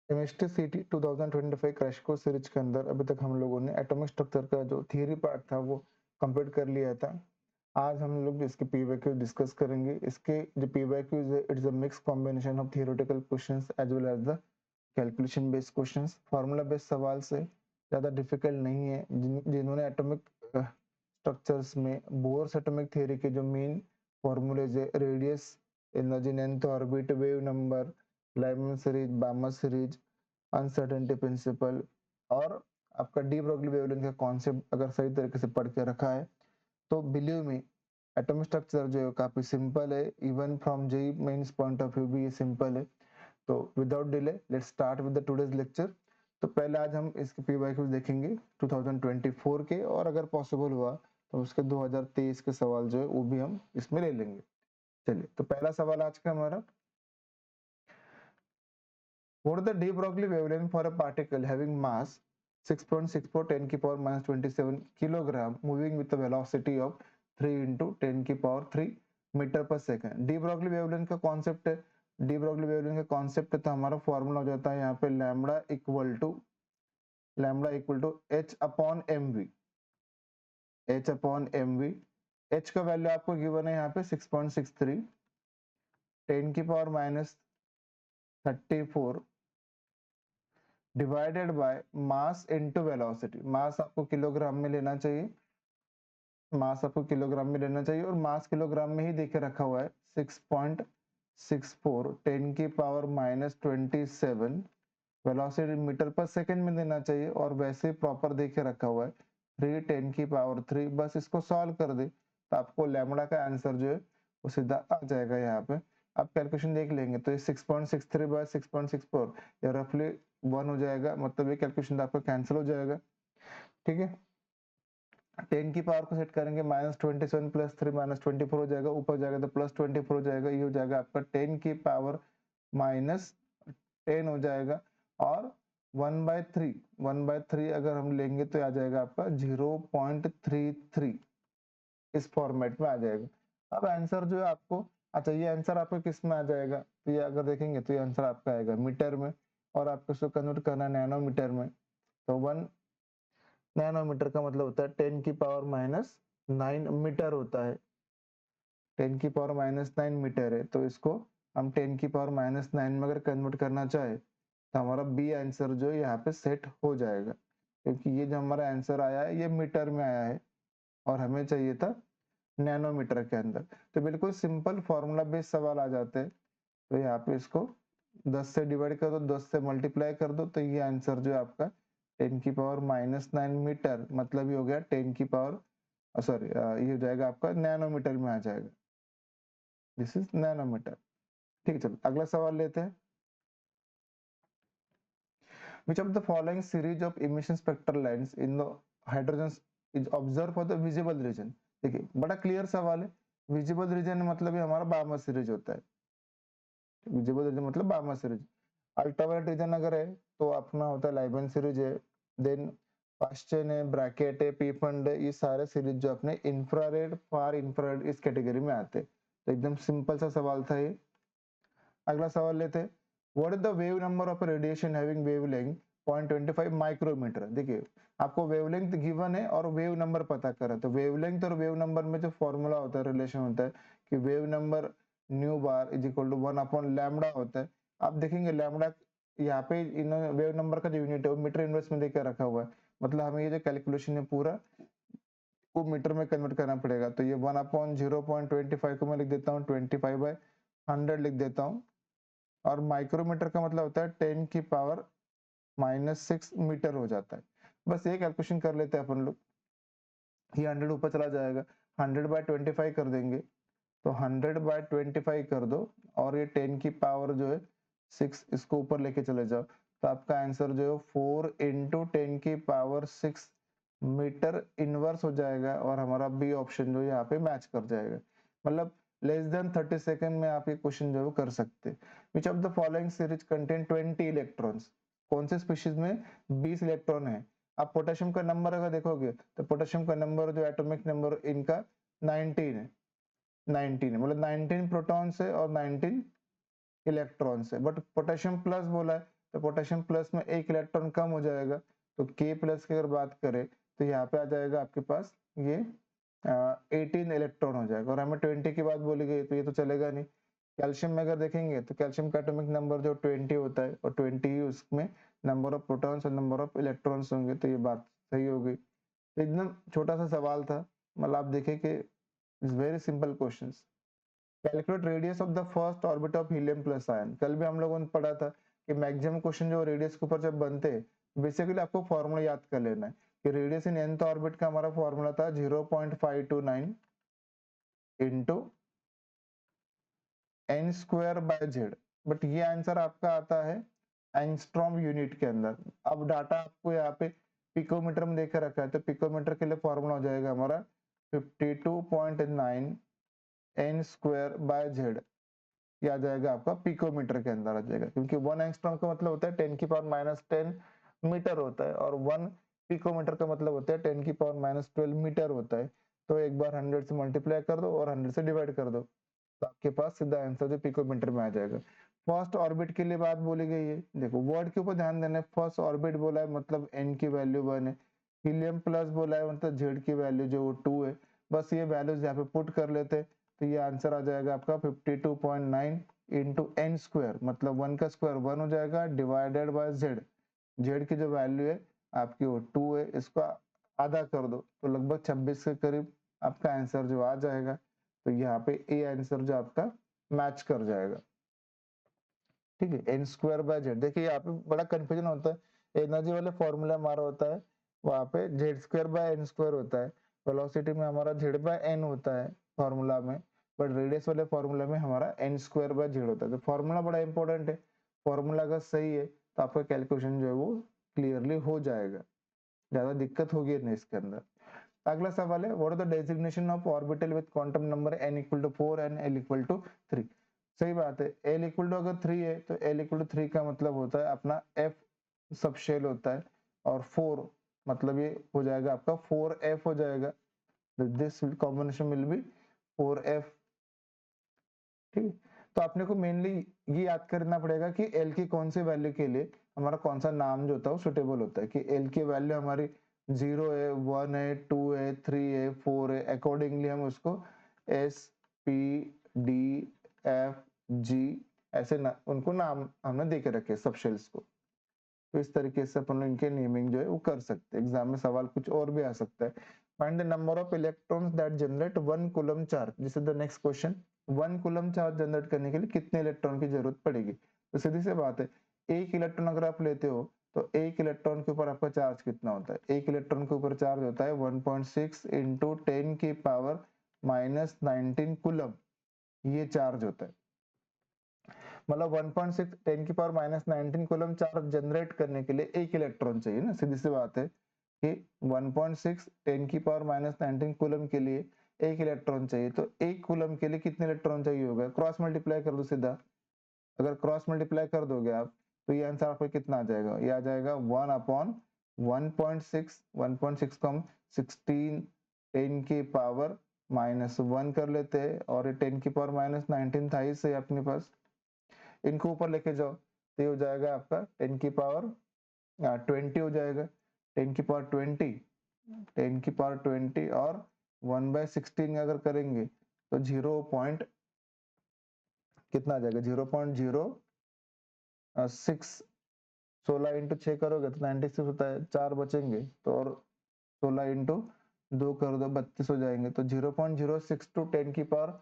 Chemistry सीटी 2025 crash course series के अंदर अभी तक हम लोगों ने एटॉमिक स्ट्रक्चर का जो थियरी पार्ट था वो कंप्लीट कर लिया था। आज हम लोग इसके पीवाईक्यू डिस्कस करेंगे। इसके जो पीवाईक्यूज है, it's a mix combination of theoretical questions as well as the calculation based questions. Formula based सवाल से ज़्यादा डिफिकल्ट नहीं है। जिन्होंने एटॉमिक स्ट्रक्चर्स में बोर्स एटॉमिक थियरी के जो मेन फॉर्मूलेज है, radius, energy, nth orbit, wave number, Lyman series, Balmer series, uncertainty principle और आपका डी ब्रोगली वेवलेंथ का कॉन्सेप्ट अगर सही तरीके से पढ़ के रखा है तो बिलीव मी एटॉमिक स्ट्रक्चर जो है काफी सिंपल है। Even from JEE Mains point of view भी ये सिंपल है। तो without delay let's start with the today's lecture. तो पहले आज हम इसके पीवाईक्यूज देखेंगे 2024 के, और अगर पॉसिबल हुआ तो उसके 2023 के सवाल जो है वो भी हम इसमें ले लेंगे। चलिए, तो पहला सवाल आज का हमारा, what is the de Broglie wavelength for a particle having mass 6.64 10 की power minus 27 kilogram moving with a velocity of 3 into 10 की power 3 मीटर पर सेकंड। डी ब्रॉगली वेवलेंथ का कॉन्सेप्ट है, डी ब्रॉगली वेवलेंथ का कॉन्सेप्ट तो हमारा formula हो जाता है यहाँ पे lambda equal to H upon M we, H upon M we. H का वैल्यू आपको गिवन है यहाँ पे 6.63, 10 की power minus 34 divided by mass into velocity. Mass आपको किलोग्राम में लेना चाहिए, मास आपको किलोग्राम में लेना चाहिए, और मास किलोग्राम में ही देके रखा हुआ है 6.64, 10 की पावर माइनस 27। वेलोसिटी मीटर पर सेकंड में देना चाहिए, और वैसे प्रॉपर देके रखा हुआ है 3 10 की पावर 3। बस इसको सॉल्व कर दे तो आपको लैम्बडा का आंसर जो है वो सीधा आ जाएगा। यहाँ पे आप कैलकुलेशन देख लेंगे तो ये 6.63 बाय 6.64 या रफली 1 हो जाएगा, मतलब ये कैलकुलेशन आपका कैंसिल हो जाएगा। ठीक है, 10 की पावर को सेट करेंगे, -27 प्लस 3 -24 हो जाएगा, ऊपर जाएगा तो +24 हो जाएगा। ये हो जाएगा आपका 10 की पावर -10 हो जाएगा, और 1/3 अगर हम लेंगे तो आ जाएगा आपका 0.33, इस फॉर्मेट में आ जाएगा। अब आंसर जो है आपको, अच्छा ये आंसर आपको किस में आ जाएगा, तो ये अगर देखेंगे तो ये आंसर आपका आएगा मीटर में, और आपको इसको कन्वर्ट करना है नैनोमीटर में। तो 1 नैनोमीटर का मतलब होता है 10 की पावर -9 मीटर होता है। 10 की पावर -9 मीटर है, तो इसको हम 10 की पावर -9 में अगर कन्वर्ट करना चाहे तो हमारा बी आंसर जो है यहाँ पे सेट हो जाएगा, क्योंकि ये जो हमारा आंसर आया है ये मीटर में आया है और हमें चाहिए था नैनोमीटर के अंदर। तो बिल्कुल सिंपल फॉर्मूला बेस्ड सवाल आ जाते हैं। तो यहाँ पे इसको 10 से डिवाइड कर दो, 10 से मल्टीप्लाई कर दो, तो ये आंसर जो है आपका 10 की पावर -9 मीटर, मतलब ये हो गया 10 की पावर, सॉरी ये हो जाएगा आपका नैनोमीटर में आ जाएगा। This is nanometre. ठीक है, चलो अगला सवाल लेते हैं। Which of the following series of emission spectral lines in the hydrogen is observed for the visible region? देखिए बड़ा क्लियर सवाल है। विजिबल रीजन मतलब ये हमारा बामर सीरीज होता है। विजिबल रीजन मतलब बामर सीरीज। अल्ट्रावायलेट रीजन अगर है तो अपना होता है लाइबन सीरीज है, देन पास्चन है, ब्रैकेट है, पी फंड है, ये सारे सीरीज जो अपने इंफ्रारेड, फार इंफ्रारेड इस कैटेगरी में आते हैं। तो एकदम सिंपल सा सवाल था ये। अगला सवाल लेते हैं। What is the wave number of radiation having wavelength 0.25 micrometre. देखिए आपको वेवलेंथ गिवन है और वेव नंबर पता करा, तो वेवलेंथ और वेव नंबर में जो फॉर्मूला होता है, रिलेशन होता है कि wave number nu bar is equal to 1 upon lambda होता है। आप देखेंगे लैम्बडा यहाँ पे इन्होंने वेव नंबर का जो यूनिट है वो मीटर इनवर्स में देकर रखा हुआ है, मतलब हमें ये जो कैलकुलेशन है पूरा को मीटर में कन्वर्ट करना पड़ेगा। तो ये 1 अपॉन 0.25 को मैं लिख देता हूँ 25/100 लिख देता हूँ, और माइक्रोमीटर का मतलब होता है 10 की पावर -6 मीटर हो जाता है। बस ये कैलकुलेशन कर लेते हैं अपन लोग। ये 100 ऊपर चला जाएगा, 100/25 कर देंगे, तो 100/25 कर दो, और ये 10 की पावर जो है 6 इसको ऊपर लेके चले जाओ, तो आपका आंसर जो है 4 × 10 की पावर 6 मीटर इनवर्स हो जाएगा, और हमारा बी ऑप्शन जो यहाँ पे मैच कर जाएगा। मतलब लेस देन 30 सेकंड में आप ये क्वेश्चन जो है कर सकते हैं। विच of the following series contain 20 electrons. कौन से स्पीशीज में 20 इलेक्ट्रॉन है। आप पोटेशियम का नंबर अगर देखोगे तो पोटेशियम का नंबर जो एटॉमिक नंबर इनका 19 है, 19 है, मतलब 19 प्रोटॉन्स है और 19 इलेक्ट्रॉन्स है, बट पोटेशियम प्लस बोला है तो पोटेशियम प्लस में एक इलेक्ट्रॉन कम हो जाएगा, तो K प्लस की अगर बात करें तो यहाँ पे आ जाएगा आपके पास ये 18 इलेक्ट्रॉन हो जाएगा, और हमें 20 की बात बोली गई तो ये तो चलेगा नहीं। कैल्शियम में अगर देखेंगे तो कैल्शियम का एटॉमिक नंबर जो 20 होता है, और 20 ही उसमें नंबर ऑफ प्रोटॉन्स और नंबर ऑफ इलेक्ट्रॉन्स होंगे, तो ये बात सही हो गई। एकदम छोटा सा सवाल था, मतलब आप देखें कि it's very simple questions. Calculate radius of the first orbit of helium plus ion. कल भी हम लोगों ने पढ़ा था कि मैक्सिमम क्वेश्चन जो रेडियस के ऊपर जब बनते हैं, बेसिकली आपको फॉर्मूला याद कर लेना है कि रेडियस इन nth ऑर्बिट का हमारा फॉर्मूला था 0.529 into n square by Z, but ये आंसर आपका आता है एंगस्ट्रॉम यूनिट के अंदर। अब डाटा आपको यहाँ पे पिकोमीटर में देकर रखा है, तो पिकोमीटर के लिए फॉर्मूला हो जाएगा हमारा 52.9 n स्क्वायर बाय जेड, ये आ जाएगा आपका पिकोमीटर के अंदर आ जाएगा, क्योंकि 1 एंगस्ट्रॉम का मतलब होता है 10 की पावर -10 मीटर होता है, और 1 पिकोमीटर का मतलब होता है 10 की पावर -12 मीटर होता है। तो एक बार 100 से मल्टीप्लाई कर दो और 100 से डिवाइड कर दो, तो आपके पास सीधा आंसर जो पिकोमीटर में आ जाएगा। फर्स्ट ऑर्बिट के लिए बात बोली गई है, देखो वर्ड के ऊपर ध्यान देना है। फर्स्ट ऑर्बिट बोला है मतलब n की वैल्यू 1 है, हीलियम प्लस बोला है मतलब z की वैल्यू जो 2 है, बस ये वैल्यूज यहाँ पे पुट कर लेते हैं, तो ये आंसर आ जाएगा आपका 52.9 इंटू एन स्क्वायर, मतलब 1 का स्क्वायर 1 हो जाएगा, डिवाइडेड बाय जेड, जेड की जो वैल्यू है आपकी वो 2 है, इसको आधा कर दो तो लगभग 26 के करीब आपका आंसर जो आ जाएगा। तो यहाँ पे ए आंसर जो आपका मैच कर जाएगा, ठीक है। एन स्क्वायर बाय जेड, देखिए यहाँ पे बड़ा कंफ्यूजन होता है, एनर्जी वाले फॉर्मूला हमारा होता है वहाँ पे Z square by n square होता है, वेलोसिटी में हमारा जेड बाय एन होता है फॉर्मूला में, बट रेडियस वाले फॉर्मूला में हमारा एन स्क्वायर बाय जेड होता है। तो फॉर्मूला बड़ा इंपॉर्टेंट है, फॉर्मूला अगर सही है तो आपका कैलकुलेशन जो है वो क्लियरली हो जाएगा, ज्यादा दिक्कत होगी नहीं इसके अंदर। अगला सवाल है, what are the designation of orbital with quantum number n equal to 4 and l equal to 3। सही बात है, l इक्वल टू अगर 3 है तो l इक्वल टू 3 का मतलब होता है अपना f सब शेल होता है, और 4 मतलब ये हो जाएगा आपका 4f हो जाएगा, this combination will be 4f, ठीक है। तो आपने को मेनली ये याद करना पड़ेगा कि l की कौन सी वैल्यू के लिए हमारा कौन सा नाम जो होता है वो सुटेबल होता है, कि l की वैल्यू हमारी 0 है, 1 है, 2 है, 3 है, 4 है, अकॉर्डिंगली हम उसको S P D F G ऐसे उनको नाम हमने दे के रखे सब शेल्स को, तो इस तरीके से अपन इनके नेमिंग जो है वो कर सकते हैं। एग्जाम में सवाल कुछ और भी आ सकता है। Find the number of electrons that generate 1 coulomb charge, this is the next question. 1 coulomb charge generate करने के लिए कितने इलेक्ट्रॉन की जरूरत पड़ेगी, तो सीधी सी बात है, एक इलेक्ट्रॉन अगर आप लेते हो तो एक इलेक्ट्रॉन के ऊपर आपका चार्ज कितना होता है, एक इलेक्ट्रॉन के ऊपर चार्ज होता है 1.6 इंटू 10 की पावर -19 कूलम, ये चार्ज होता है। मतलब 1.6 10 की पावर -19 कूलम चार्ज जनरेट करने के लिए एक इलेक्ट्रॉन चाहिए ना, सीधी सी बात है कि 1.6 10 की पावर -19 कूलम के लिए एक इलेक्ट्रॉन चाहिए, तो एक कूलम के लिए कितने इलेक्ट्रॉन चाहिए होगा, क्रॉस मल्टीप्लाई कर दो सीधा, अगर क्रॉस मल्टीप्लाई कर दोगे आप तो ये आंसर आपको कितना आ जाएगा, ये आ जाएगा 1 अपॉन 1.6, 1.6 को हम 16 10 की पावर -1 कर लेते हैं, और ये 10 की पावर -19 था ही सही अपने पास, इनको ऊपर लेके जाओ तो ये हो जाएगा आपका 10 की पावर 20 हो जाएगा, 10 की पावर 20, 10 की पावर 20 और 1/16 अगर करेंगे तो 0 पॉइंट कितना आ जाएगा, 0.06, 16 इंटू 6 करोगे तो 96 होता है, 4 बचेंगे तो, और 16 इंटू 2 कर दो 32 हो जाएंगे, तो 0.062 10 की पावर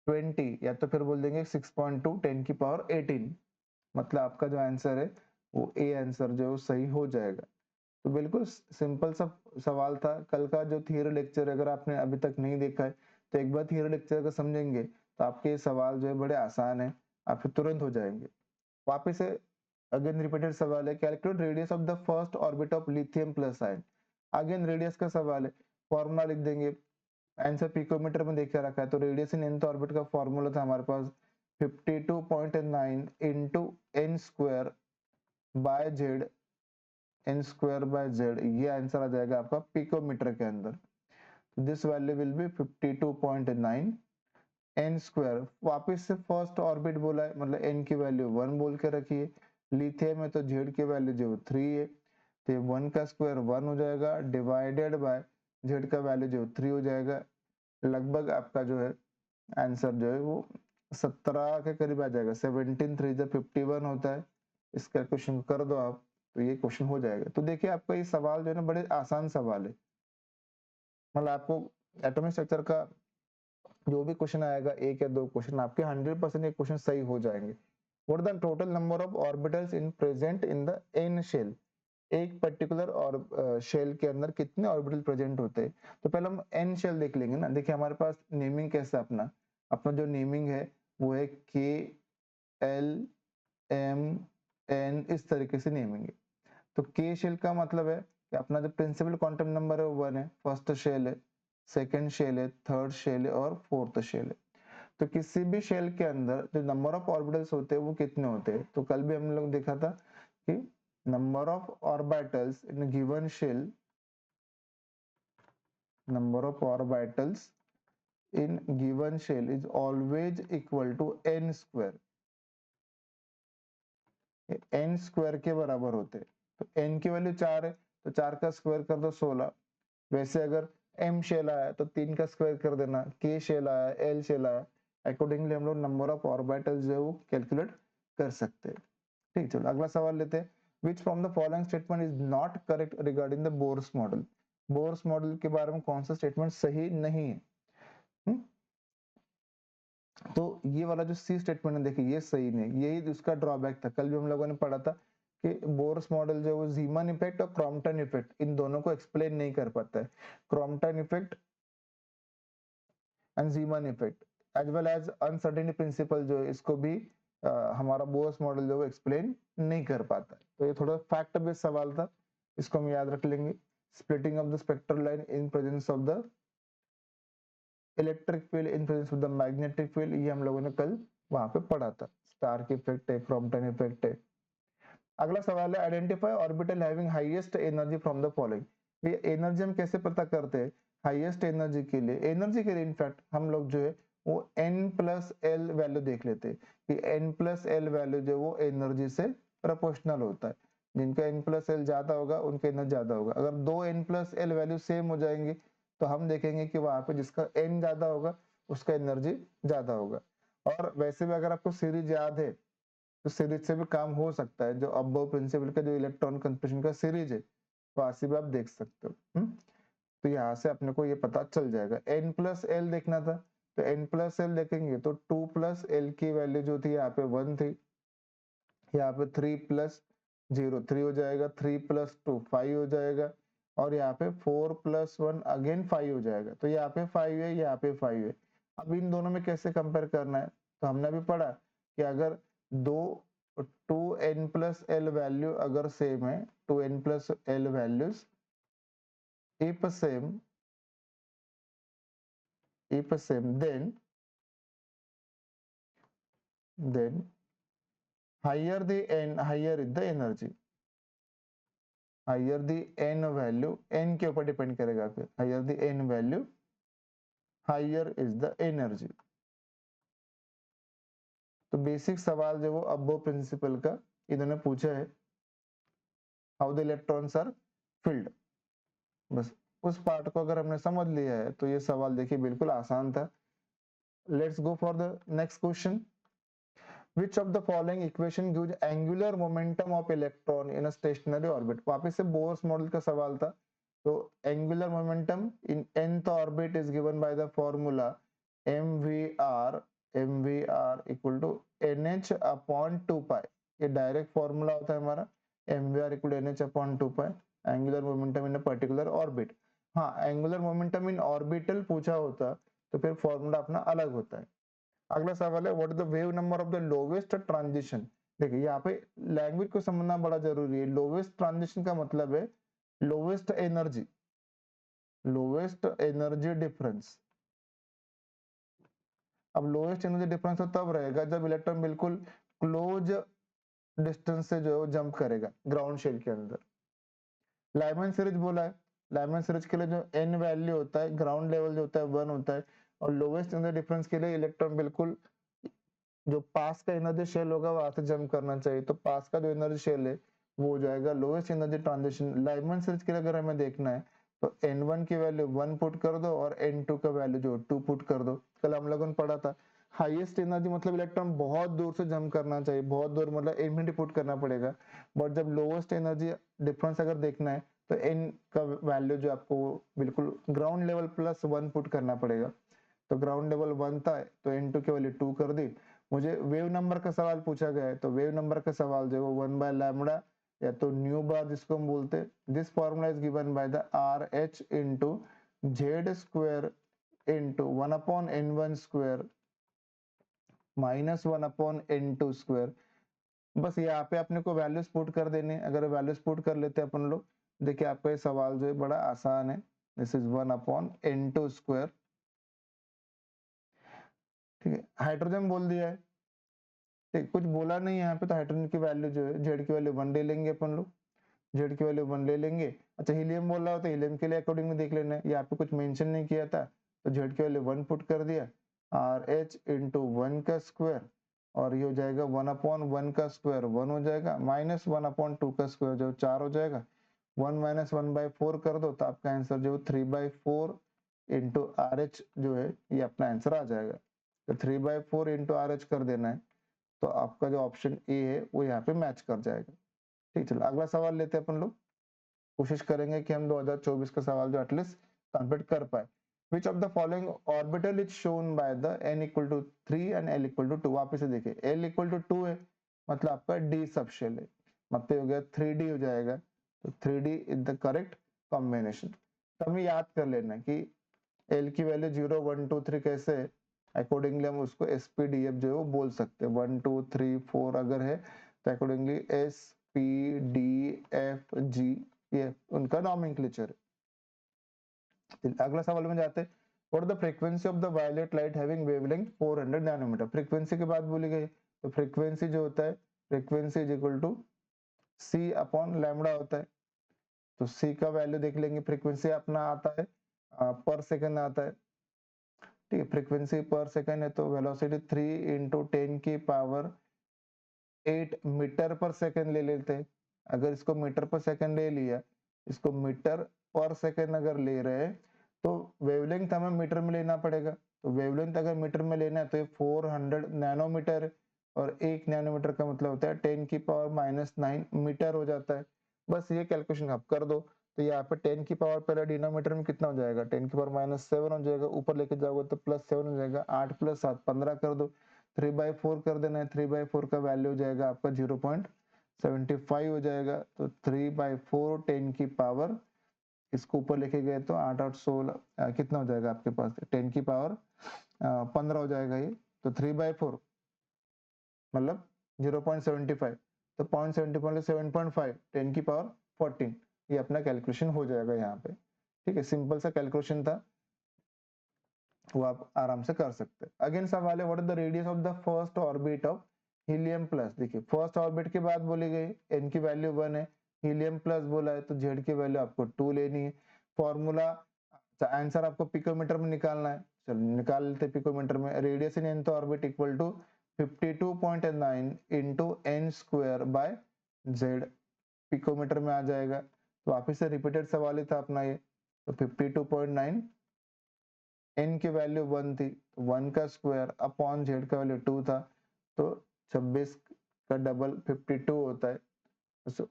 20, या तो फिर बोल देंगे 6.2 10 की पावर 18, मतलब आपका जो आंसर है वो ए आंसर जो है वो सही हो जाएगा। तो बिल्कुल सिंपल सा सवाल था। कल का जो थियरी लेक्चर अगर आपने अभी तक नहीं देखा है तो एक बार थियरी लेक्चर का समझेंगे तो आपके सवाल जो है बड़े आसान है, आप तुरंत हो जाएंगे। वापिस से अगेन रिपीटेड सवाल है, calculate radius of the first orbit of lithium plus ion. Again radius का सवाल है, फॉर्मूला लिख देंगे, आंसर पिकोमीटर में देखा रखा है, तो रेडियस इन nth ऑर्बिट का फॉर्मूला था हमारे पास 52.9 into n square by Z, n square by Z, ये आंसर आ जाएगा आपका पिकोमीटर के अंदर। This value will be 52.9 n square, वापिस से फर्स्ट ऑर्बिट बोला है मतलब एन की वैल्यू 1 बोल के रखिए, लिथियम है तो जेड की वैल्यू जो 3 है, तो 1 का स्क्वायर 1 हो जाएगा डिवाइडेड बाय जेड का वैल्यू जो 3 हो जाएगा। लगभग आपका जो है आंसर जो है वो 17 के करीब आ जाएगा। 17 3 जो 51 होता है। इस कैलकुलेशन कर दो आप, तो ये क्वेश्चन हो जाएगा। तो देखिए आपका ये सवाल जो है ना बड़े आसान सवाल है। मतलब आपको एटॉमिक स्ट्रक्चर का जो भी क्वेश्चन आएगा, एक या दो क्वेश्चन आपके 100% ये क्वेश्चन सही हो जाएंगे। What the total number of orbitals in present in the n shell? एक पर्टिकुलर और शेल के अंदर कितने ऑर्बिटल प्रेजेंट होते हैं? तो पहले हम एन शेल देख लेंगे ना। देखिए हमारे पास नेमिंग कैसा अपना अपना जो नेमिंग है वो है के एल एम एन, इस तरीके से नेमिंग है। तो के शेल का मतलब है कि अपना जो प्रिंसिपल क्वांटम नंबर है वो 1 है, फर्स्ट शेल है, सेकंड शेल है, थर्ड शेल है और फोर्थ शेल है। तो किसी भी शेल के अंदर जो नंबर ऑफ ऑर्बिटल्स होते हैं वो कितने होते हैं? तो कल भी हम लोग देखा था कि number of orbitals in a given shell, number of orbitals in given shell is always equal to n square। n square के बराबर होते हैं। तो n की वैल्यू 4 है, तो 4 का स्क्वायर कर दो 16। वैसे अगर m शेल आया तो 3 का स्क्वायर कर देना, k शेल आया, l शेल आया, अकॉर्डिंगली हम लोग नंबर ऑफ ऑर्बिटल्स जो है वो कैलकुलेट कर सकते हैं। ठीक, चलो अगला सवाल लेते हैं। Which from the following statement is not correct regarding the Bohr's model? Bohr's model के बारे में कौन सा स्टेटमेंट सही नहीं है? हुँ? तो ये वाला जो सी स्टेटमेंट है देखिए ये सही नहीं, यही उसका ड्रॉबैक था। कल भी हम लोगों ने पढ़ा था कि बोर्स मॉडल जो वो जीमन इफेक्ट और क्रॉम्पटन इफेक्ट इन दोनों को एक्सप्लेन नहीं कर पाता है। Compton effect and Zeeman effect as well as uncertainty principle जो है इसको भी हमारा बोर्स मॉडल जो है एक्सप्लेन नहीं कर पाता है। तो ये थोड़ा फैक्ट बेस्ड सवाल था, इसको हम याद रख लेंगे। Splitting of the spectral line in presence of the electric field in presence of the magnetic field, ये हम लोगों ने कल वहां पे पढ़ा था। स्टार्क इफेक्ट है, क्रॉम्पटन इफेक्ट है। अगला सवाल है identify orbital having highest energy from the following. ये एनर्जी हम कैसे पता करते हैं? हाईएस्ट एनर्जी के लिए इनफैक्ट हम लोग जो है वो n प्लस एल वैल्यू देख लेते हैं कि n प्लस एल वैल्यू जो वो एनर्जी से प्रोपोर्शनल होता है। जिनका n प्लस एल ज्यादा होगा उनका एनर्जी ज्यादा होगा। अगर दो n plus l value same हो जाएंगे तो हम देखेंगे कि वहां पे जिसका n ज्यादा होगा उसका एनर्जी ज्यादा होगा। और वैसे भी अगर आपको सीरीज याद है तो सीरीज से भी काम हो सकता है। जो अबव प्रिंसिपल का जो इलेक्ट्रॉन कंस्ट्रक्शन का सीरीज है वहां से भी आप देख सकते हो। तो यहाँ से अपने को ये पता चल जाएगा। n प्लस एल देखना था तो n प्लस एल देखेंगे तो 2 प्लस एल की वैल्यू जो थी यहाँ पे 1 थी, यहाँ पे 3 प्लस 0 3 हो जाएगा, 3 प्लस 2 5 हो जाएगा और यहाँ पे 4 प्लस 1 अगेन 5 हो जाएगा। तो यहाँ पे 5 है, यहाँ पे 5 है। अब इन दोनों में कैसे कंपेयर करना है? तो हमने अभी पढ़ा कि अगर दो 2n प्लस एल वैल्यू अगर सेम है, 2n plus L values if same then higher the n higher is the energy, higher the n value n के ऊपर डिपेंड करेगा। फिर higher the n value higher is the energy। तो basic सवाल जो वो अबो प्रिंसिपल का इन्होंने पूछा है, how the electrons are filled. बस उस पार्ट को अगर हमने समझ लिया है तो ये सवाल देखिए बिल्कुल आसान था। Let's go for the next question. Which of the following equation gives angular momentum of electron in a stationary orbit? वापस से बोर्स मॉडल का सवाल था। तो angular momentum in nth orbit is given by the formula mvr equal to nh upon 2 pi। ये direct formula होता है हमारा mvr equal to nh upon 2 pi, angular momentum in a particular orbit। हाँ, angular momentum in orbital पूछा होता तो फिर formula अपना अलग होता है। अगला सवाल है what is the wave number of the lowest transition. देखिए यहाँ पे लैंग्वेज को समझना बड़ा जरूरी है। लोवेस्ट ट्रांजिशन का मतलब है लोवेस्ट एनर्जी डिफरेंस। अब लोवेस्ट एनर्जी डिफरेंस तो तब रहेगा जब इलेक्ट्रॉन बिल्कुल क्लोज डिस्टेंस से जो है जंप करेगा ग्राउंड शेल के अंदर। लाइमन सीरीज बोला है, लाइमन सीरीज के लिए जो एन वैल्यू होता है ग्राउंड लेवल जो होता है 1 होता है और लोवेस्ट एनर्जी डिफरेंस के लिए इलेक्ट्रॉन बिल्कुल जो पास का एनर्जी शेल होगा वहां से जंप करना चाहिए, तो पास का जो एनर्जी शेल है वो हो जाएगा lowest energy transition. Lyman series के लिए अगर हमें देखना है तो n1 की वैल्यू 1 पुट कर दो और n2 का वैल्यू जो 2 पुट कर दो। कल हम लोगों ने पढ़ा था हाईएस्ट एनर्जी मतलब इलेक्ट्रॉन बहुत दूर से जंप करना चाहिए, बहुत दूर मतलब इनफिनिटी पुट करना पड़ेगा। बट जब लोएस्ट एनर्जी डिफरेंस अगर देखना है तो n का वैल्यू जो आपको बिल्कुल ग्राउंड लेवल प्लस 1 पुट करना पड़ेगा। तो ग्राउंड लेवल 1 था तो n2 की वैल्यू 2 कर दी। मुझे वेव नंबर का सवाल पूछा गया है तो वेव नंबर का सवाल जो है 1 बाय लैम्डा या तो न्यू बार जिसको हम बोलते हैं, this formula is given by the are H into Z square into 1 upon n1 square minus 1 upon n2 square. बस यहाँ पे अपने को वैल्यूज पुट कर देने, अगर वैल्यूज पुट कर लेते हैं अपन लोग, देखिए आपका ये सवाल जो है बड़ा आसान है। This is 1 upon n2 square, ठीक है। हाइड्रोजन बोल दिया है, ठीक, कुछ बोला नहीं यहाँ पे, तो हाइड्रोजन की वैल्यू जो है जेड की वैल्यू 1 ले लेंगे अपन लोग, जेड की वैल्यू 1 ले लेंगे। अच्छा हीलियम बोल रहा हो तो हीलियम के लिए अकॉर्डिंग में देख लेना है, यहाँ पे कुछ मेंशन नहीं किया था तो जेड की वैल्यू 1 पुट कर दिया, आर एच इंटू 1 का स्क्वायर और ये हो जाएगा 1 अपॉन 1 का स्क्वायर 1 हो जाएगा, माइनस 1 अपॉन 2 का स्क्वायर जो 4 हो जाएगा, 1 माइनस 1 बाई 4 कर दो तो आपका आंसर जो 3 बाई 4 इंटू आर एच जो है ये अपना आंसर आ जाएगा। तो 3 बाई 4 इंटू आर एच कर देना है तो आपका जो ऑप्शन ए है वो यहाँ पे मैच कर जाएगा। ठीक, चलो अगला सवाल लेते हैं अपन लोग, कोशिश करेंगे कि हम 2024 का सवाल जो एटलीस्ट कंप्लीट कर पाए। Which of the following orbital is shown by the n equal to 3 and l equal to 2। वापस से देखिए l इक्वल टू 2 है मतलब आपका d सबशेल है, मतलब हो गया 3d हो जाएगा, तो 3d is the correct combination. तो हमें याद कर लेना कि l की वैल्यू 0 1 2 3 कैसे है, अकॉर्डिंगली हम उसको एसपीडीएफ जो है वो बोल सकते हैं। 1 2 3 4 अगर है तो accordingly s p d f g ये उनका नॉमेनक्लेचर है। अगला सवाल में जाते हैं, what the frequency of the violet light having wavelength 400 nanometre. Frequency की बात बोली गई तो फ्रीक्वेंसी जो होता है frequency is equal to c upon lambda होता है। तो सी का वैल्यू देख लेंगे, फ्रीक्वेंसी अपना आता है पर सेकंड आता है, ठीक है। फ्रीक्वेंसी पर सेकंड है तो वेलोसिटी 3 इंटू 10 की पावर 8 मीटर पर सेकंड ले लेते हैं। अगर इसको मीटर पर सेकंड ले लिया, इसको मीटर पर सेकंड अगर ले रहे हैं तो वेवलेंथ हमें मीटर में लेना पड़ेगा। तो वेवलेंथ अगर मीटर में लेना है तो ये 400 नैनोमीटर है और 1 नैनोमीटर का मतलब होता है 10 की पावर माइनस 9 मीटर हो जाता है। बस ये कैलकुलेशन आप कर दो तो यहाँ पे 10 की पावर पहले डिनोमीटर में कितना हो जाएगा, 10 की पावर माइनस 7 हो जाएगा, ऊपर लेके जाओगे तो प्लस 7 हो जाएगा, 8 प्लस 7 15 कर दो, 3 बाई 4 कर देना है, 3 बाई 4 का वैल्यू हो जाएगा आपका 0.75 हो जाएगा। तो 3 बाई 4 10 की पावर इसको ऊपर लेके गए तो 8 8 16 कितना हो जाएगा आपके पास 10 की पावर 15 हो जाएगा ये। तो 3 बाई 4 मतलब 0.75, तो 0.75 7.5 10 की पावर 14, ये अपना कैलकुलेशन हो जाएगा यहाँ पे। ठीक है, सिंपल सा कैलकुलेशन था, वो आप आराम से कर सकते हैं। अगेन सवाल है what is the radius of the first orbit of helium plus. देखिए फर्स्ट ऑर्बिट की बात बोली गई, एन की वैल्यू 1 है, हीलियम प्लस बोला है तो जेड की वैल्यू आपको 2 लेनी है। फॉर्मूला आंसर आपको पिकोमीटर में निकालना है, चलो निकाल लेते पिकोमीटर में। Radius in nth orbit equal to 52.9 into n square by Z, picometre में आ जाएगा। तो वापिस से रिपीटेड सवाल ही था अपना ये, तो 52.9 n की वैल्यू 1 थी, 1 का स्क्वायर अपॉन जेड का वैल्यू 2 था, तो 26 का डबल 52 होता है, तो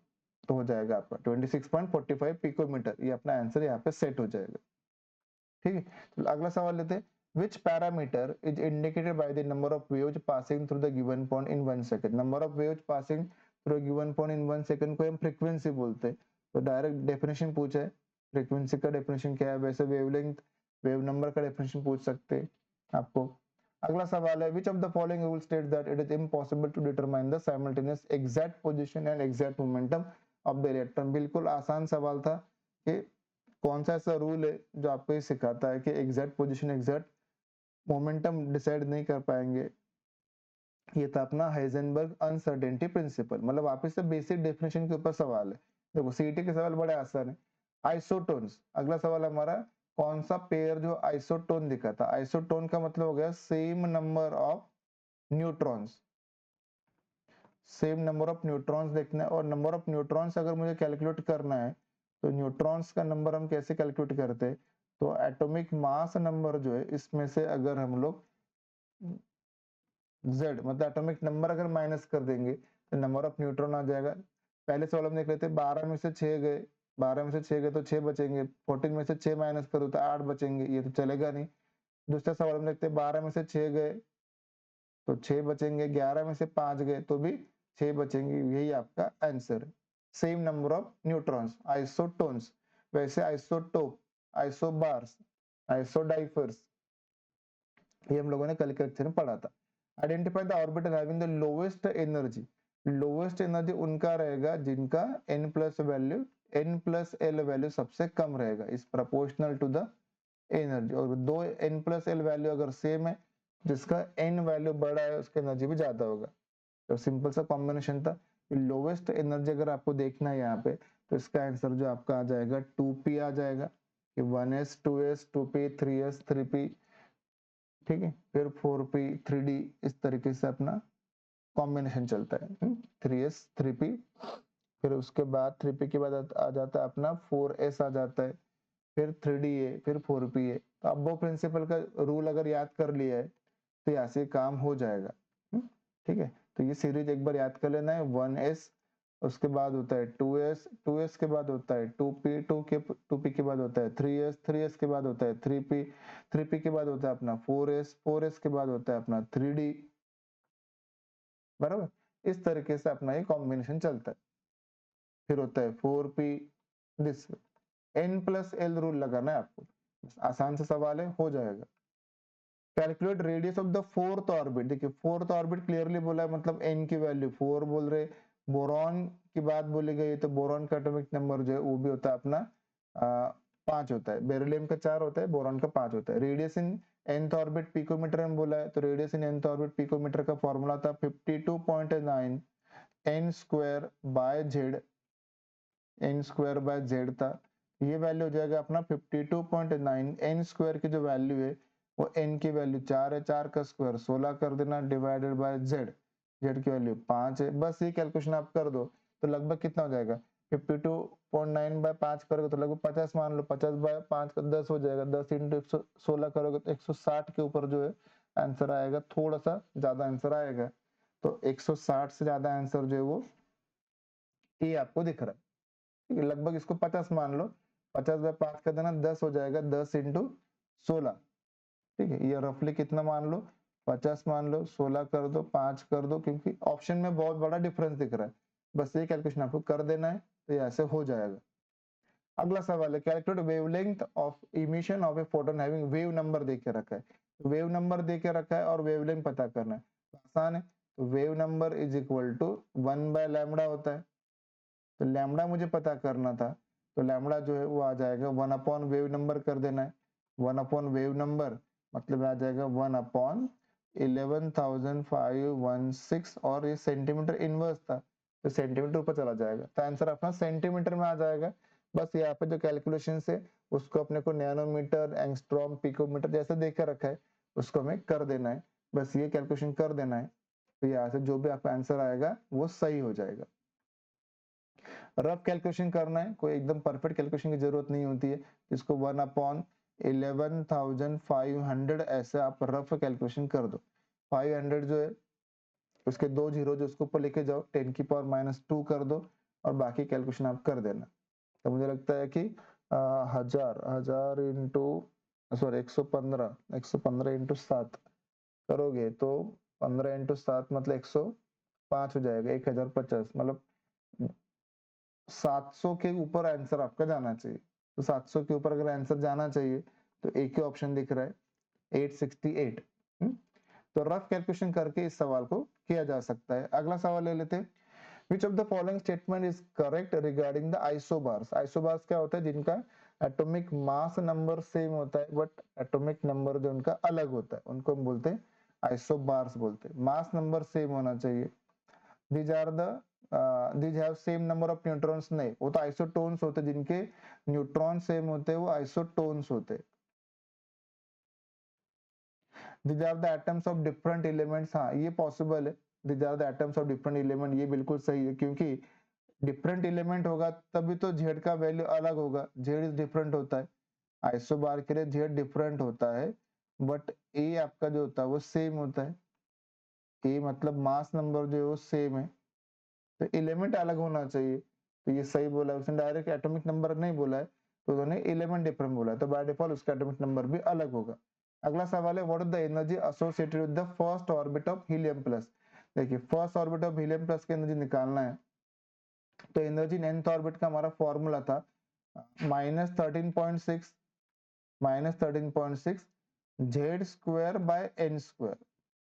हो जाएगा आपका 26.45 पिकोमीटर, ये अपना आंसर यहाँ पे सेट हो जाएगा। ठीक है, तो अगला सवाल लेते हैं, which parameter is indicated by the number of waves passing through the given point in 1 second। number of waves passing through a given point in 1 second को हम फ्रीक्वेंसी बोलते हैं। तो डायरेक्ट डेफिनेशन पूछा है, फ्रीक्वेंसी का डेफिनेशन क्या है, वैसे वेवलेंथ वेव नंबर का डेफिनेशन पूछ सकते हैं आपको। अगला सवाल है, which of the following rule states that it is impossible to determine the simultaneous exact position and exact momentum of the electron। बिल्कुल आसान सवाल था कि कौन सा ऐसा रूल है जो आपको ये सिखाता है कि exact position exact momentum decide नहीं कर पाएंगे। ये था अपना हाइजेनबर्ग अनसर्टेनिटी प्रिंसिपल। मतलब वापस से बेसिक डेफिनेशन के ऊपर सवाल है। देखो सीईटी के सवाल बड़े आसान है। आइसोटोन्स, अगला सवाल हमारा, कौन सा पेयर जो आइसोटोन दिखा था, आइसोटोन का मतलब हो गया same number of neutrons, same number of neutrons देखना है। और नंबर ऑफ न्यूट्रॉन्स अगर मुझे कैलकुलेट करना है तो न्यूट्रॉन्स का नंबर हम कैसे कैलकुलेट करते हैं, तो एटॉमिक मास नंबर जो है इसमें से अगर हम लोग z मतलब एटॉमिक नंबर अगर माइनस कर देंगे तो नंबर ऑफ न्यूट्रॉन आ जाएगा। पहले सवाल हम देख लेते हैं, 12 में से 6 गए, 12 में से 6 गए तो 6 बचेंगे, 14 में से 6 माइनस करो तो 8 बचेंगे, ये तो चलेगा नहीं। दूसरा सवाल हम देखते हैं, 12 में से 6 गए तो 6 बचेंगे, 11 में से 5 गए तो भी 6 बचेंगे, यही आपका आंसर है। Same number of neutrons, isotones, वैसे आइसोटोप, आइसोबार्स, आइसोडाइफर्स, ये हम लोगों ने कल के लेक्चर में पढ़ा था। Identify the orbital having the lowest energy, lowest energy उनका रहेगा जिनका n plus value, n plus l value सबसे कम रहेगा, is proportional to the energy. और दो n प्लस एल वैल्यू अगर सेम है, जिसका n वैल्यू बड़ा है उसका एनर्जी भी ज्यादा होगा। तो सिंपल सा कॉम्बिनेशन था। लोवेस्ट एनर्जी अगर आपको देखना है यहाँ पे, तो इसका आंसर जो आपका आ जाएगा 2p आ जाएगा, कि 1s 2s 2p 3s 3p, ठीक है। फिर 4p 3d, इस तरीके से अपना कॉम्बिनेशन चलता है। 3s 3p, फिर उसके बाद 3p के बाद आ जाता है अपना 4s आ जाता है, फिर 3da, फिर 4pa। तो अब वो प्रिंसिपल का रूल अगर याद कर लिया है तो यहाँ से काम हो जाएगा, ठीक है। तो ये सीरीज एक बार याद कर लेना है, 1s, उसके बाद होता है 2s, 2s के बाद होता है 2p, 2p के बाद होता है 3s, 3s के बाद होता है 3p, 3p के बाद होता है अपना 4s, 4s के बाद होता है अपना 3d, बराबर। इस तरीके से अपना ये कॉम्बिनेशन चलता है। फिर होता है 4p, this n plus L rule लगाना है आपको, आसान से सवाल है, हो जाएगा। Calculate radius of the fourth orbit, देखिए फोर्थ ऑर्बिट क्लियरली बोला है, मतलब n की वैल्यू 4 बोल रहे। बोरॉन की बात बोली गई तो बोरॉन का एटॉमिक नंबर जो है वो भी होता है अपना 5 होता है, बेरिलियम का 4 होता है, बोरॉन का 5 होता है। Radius in nth orbit picometre में बोला है, तो radius in nth orbit picometre का फॉर्मूला था 52.9 n square by Z, n square by Z था। ये वैल्यू हो जाएगा अपना 52.9, n स्क्वायर की जो वैल्यू है वो n की वैल्यू 4 है, 4 का स्क्वायर 16 कर देना, डिवाइडेड बाय z, z की वैल्यू 5 है। बस ये कैलकुलेशन आप कर दो तो लगभग कितना हो जाएगा, 52.9 बाय 5 करोगे तो लगभग 50 मान लो, 50 बाय 5 का 10 हो जाएगा, 10 इंटू 116 करोगे तो 160 के ऊपर जो है आंसर आएगा, थोड़ा सा ज्यादा आंसर आएगा। तो 160 से ज्यादा आंसर जो है वो ये आपको दिख रहा है, ठीक है। लगभग इसको 50 मान लो, 50 बाय 5 कर देना, 10 हो जाएगा, 10 इंटू 16, ठीक है। ये रफली कितना मान लो, 50 मान लो, 16 कर दो, 5 कर दो, क्योंकि ऑप्शन में बहुत बड़ा डिफरेंस दिख रहा है। बस ये कैलकुलेशन आपको कर देना है तो ये ऐसे हो जाएगा। अगला सवाल है, calculate wavelength of emission of a photon having, wave number दे के रखा है, वेव नंबर दे के रखा है और वेवलेंथ पता करना है, आसान है। तो wave number is equal to 1 by lambda होता है, तो लैम्डा मुझे पता करना था, तो लैम्डा जो है वो आ जाएगा 1 अपॉन वेव नंबर कर देना है, 1 अपॉन वेव नंबर मतलब आ जाएगा 1 अपॉन 11,516, और ये सेंटीमीटर इनवर्स था तो सेंटीमीटर ऊपर चला जाएगा, तो आंसर अपना सेंटीमीटर में आ जाएगा। बस यहाँ पे जो कैलकुलेशन है उसको अपने को नैनोमीटर, एंगस्ट्रॉम, पिकोमीटर जैसे देकर रखा है उसको हमें कर देना है, बस ये कैलकुलेशन कर देना है। तो यहाँ से जो भी आपका आंसर आएगा वो सही हो जाएगा। रफ कैलकुलेशन करना है, कोई एकदम परफेक्ट कैलकुलेशन की जरूरत नहीं होती है, इसको 1 अपॉन 11,500 ऐसे आप रफ कैलकुलेशन कर दो। 500 जो है उसके 2 जीरो जो उसको ऊपर लेके जाओ, 10 की पावर -2 कर दो और बाकी कैलकुलेशन आप कर देना। तो मुझे लगता है कि 1000 इंटू सॉरी 115 इंटू 7 करोगे तो 15 इंटू 7 मतलब 105 हो जाएगा, 1050, मतलब 700 के ऊपर आंसर आपका जाना चाहिए। तो 700 के ऊपर अगर आंसर जाना चाहिए तो एक ही ऑप्शन दिख रहा है, 868। तो रफ कैलकुलेशन करके इस सवाल को किया जा सकता है। अगला सवाल ले लेते हैं, विच of the following statement is correct regarding the isobars. Isobars क्या होता है, जिनका एटॉमिक मास नंबर सेम होता है बट एटॉमिक नंबर जो उनका अलग होता है उनको हम बोलते हैं आइसोबार्स बोलते हैं। मास नंबर सेम होना चाहिए, these are the these have same number of neutrons, नहीं वो तो आइसोटोन्स होते हैं, जिनके न्यूट्रॉन सेम होते हैं वो आइसोटोन्स होते हैं। these are the atoms of different elements, हाँ ये पॉसिबल है, these are the atoms of different element, ये बिल्कुल सही है, क्योंकि डिफरेंट एलिमेंट होगा तभी तो जेड का वैल्यू अलग होगा, जेड इज डिफरेंट होता है, आइसोबार के लिए जेड डिफरेंट होता है, बट ए आपका जो होता है वो सेम होता है, ए मतलब मास नंबर जो है वो सेम है, तो एलिमेंट अलग होना चाहिए, तो ये सही बोला है उसने, डायरेक्ट एटॉमिक नंबर नहीं बोला है, तो उन्होंने एलिमेंट डिफरेंट बोला है, तो बाय डिफॉल्ट उसका एटॉमिक नंबर भी अलग होगा। अगला सवाल है what is the energy associated with the first orbit of helium plus. देखिए first orbit of helium plus की एनर्जी निकालना है, तो एनर्जी nth ऑर्बिट का हमारा फॉर्मूला था -13.6 -13.6 Z square by n square,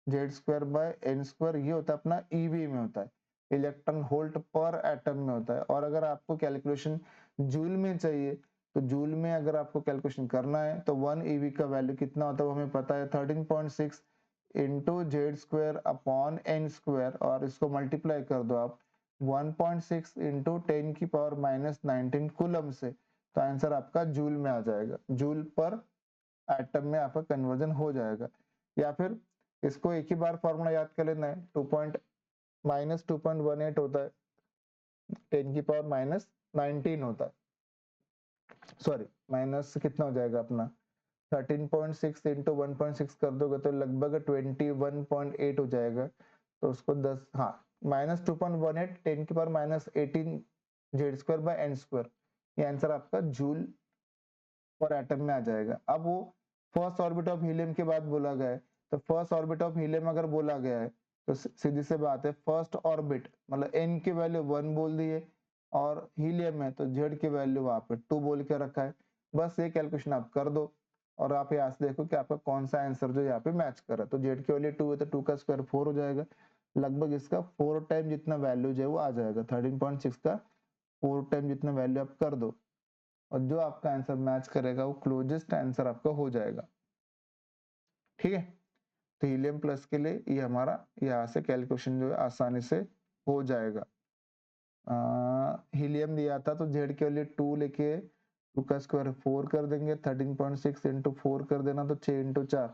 Z square by n square ये होता है अपना ईवी में होता है, इलेक्ट्रॉन वोल्ट पर एटम में होता है, और अगर आपको कैलकुलेशन जूल में चाहिए तो जूल में अगर आपको कैलकुलेशन करना है तो 1 ईवी का वैल्यू कितना होता है वो हमें पता है 13.6 into Z square upon n square, और इसको मल्टीप्लाई कर दो आप 1.6 इंटू 10 की पावर -19 कूलम से, तो आंसर आपका जूल में आ जाएगा, जूल पर एटम में आपका कन्वर्जन हो जाएगा। या फिर इसको एक ही बार फॉर्मूला याद कर लेना है, 2.18 होता है, 10 की पावर -19 होता है, सॉरी माइनस कितना हो जाएगा अपना 13.6 इंटू 1.6 कर दोगे तो लगभग 21.8 हो जाएगा, तो उसको 10 हाँ -2.18 10 की power -18 Z square by n square, ये आंसर आपका जूल पर एटम में आ जाएगा। अब वो फर्स्ट ऑर्बिट ऑफ हीलियम के बाद बोला गया है, तो फर्स्ट ऑर्बिट ऑफ हीलियम अगर बोला गया है तो सीधी सी बात है फर्स्ट ऑर्बिट मतलब एन की वैल्यू 1 बोल दी है, और हीलियम है तो जेड की वैल्यू वहां पे 2 बोल के रखा है, बस ये कैलकुलेशन आप कर दो और आप यहाँ से देखो कि आपका कौन सा आंसर जो यहाँ पे मैच कर रहा है, तो जेड की वैल्यू 2 है तो 2 का स्क्वायर 4 हो जाएगा, लगभग इसका 4 टाइम जितना वैल्यू जो है वो आ जाएगा, 13.6 का 4 टाइम जितना वैल्यू आप कर दो और जो आपका आंसर मैच करेगा वो क्लोजेस्ट आंसर आपका हो जाएगा। ठीक है, तो हीलियम प्लस के लिए ये हमारा यहाँ से कैलकुलेशन जो है आसानी से हो जाएगा। हीलियम दिया था तो जेड के लिए 2 लेके 2 का स्क्वायर 4 कर देंगे, 13.6 इंटू 4 कर देना तो 6 इंटू 4